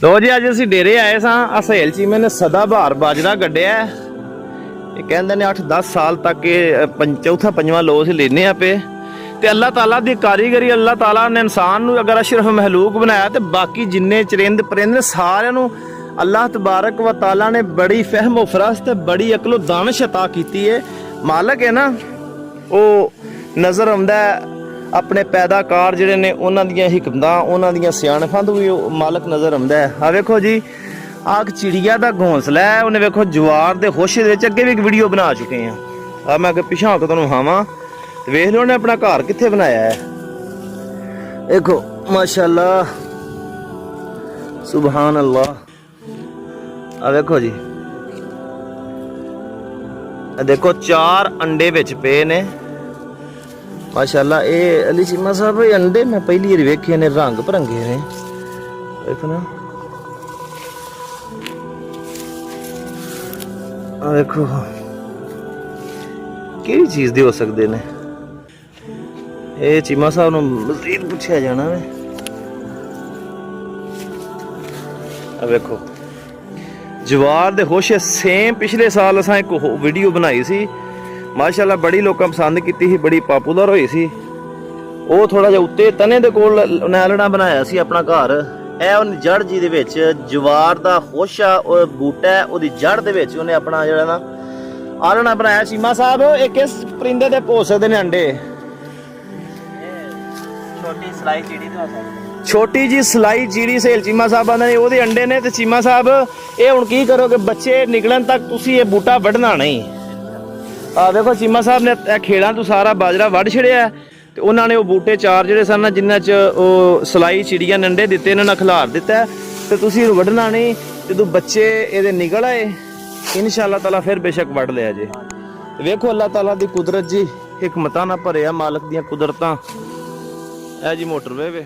ਲੋ ਜੀ ਅੱਜ ਅਸੀਂ ਡੇਰੇ ਆਏ ਸਾਂ। ਆ ਸਹੇਲ ਚੀਮੇ ਨੇ ਸਦਾ ਬਹਾਰ ਬਾਜਰਾ ਕੱਢਿਆ। ਇਹ ਕਹਿੰਦੇ ਨੇ 8-10 ਸਾਲ ਤੱਕ ਇਹ ਚੌਥਾ ਪੰਜਵਾਂ ਲੋਸ ਲੈਨੇ ਆਪੇ। ਤੇ अल्लाह ताला दी कारीगरी, अल्लाह ताला ने इंसान नूं अगर अशरफ महलूक बनाया तो बाकी जिन्ने चरिंद परिंद सारिਆਂ ਨੂੰ अल्लाह तबारक व ताला ने बड़ी फहम फरस्त ते बड़ी अकलो दानिश अता कीती है। मालक है ना वो नज़र आउंदा अपने पैदाकार जिहड़े ने उन्हां दीयां हिकमतां, उन्हां दीयां सियाणफां तो भी मालक नज़र आउंदा है। आ वेखो जी आग चिड़िया दा घोंसला है। उन्हें वेखो जवार दे होशे दे विच अगे भी एक वीडियो बना चुके हैं। आ मैं अगे पिछा के तुहानूं विखावां। वेख लो ने अपना घर कित्थे बनाया है। देखो माशाअल्लाह सुभान अल्लाह। आ देखो जी, देखो 4 अंडे विच पे ने माशाअल्लाह। ये अली चीमा साहब ये अंडे मैं पहली बार वेखे ने, रंग भरंगे ने। देखो ना, आ देखो केड़ी चीज दे हो सकते ने। ये चीमा साहब नूं मज़ीद पुछया जाना है। वेखो जवार दे होशे सेम पिछले साल असां एक वीडियो बनाई सी माशाअल्लाह, बड़ी लोकां पसंद कीती सी, बड़ी पॉपुलर होई सी। वो थोड़ा जिहा उत्ते तने दे कोल नैलड़ा बनाया सी अपना घर। ए उन जड़ जी दे विच जवार दा होशा और बूटा है, ओदी जड़ दे विच उन्हें अपना जिहड़ा ना आलना बनाया। चीमा साहब ये किस परिंदे दे हो सकदे ने अंडे? छोटी जी सलाई चीड़ी सहेल चीमा साहब ने ओहदे अंडे ने। ते चीमा साहब ये हुण की करोगे, बच्चे निकलन तक तुसी ये बूटा वढ़ना नहीं। आ देखो चीमा साहब ने खेड़ां तो सारा बाजरा वढ़ छड़िया ते उन्हां ने वो बूटे 4 जिहड़े सन जिन्हां च ओ सलाई चिड़िया ने अंडे दिते, इन्हां ने खिलार दिता ते तुसी वढ़ना नहीं। जदों बच्चे इहदे निकल आए इंशाअल्लाह ताला फिर बेशक वढ़ लिया जे। वेखो अल्लाह ताला दी कुदरत जी, हिकमतां नाल भरिया मालक दियां कुदरतां। है जी मोटरवे वे।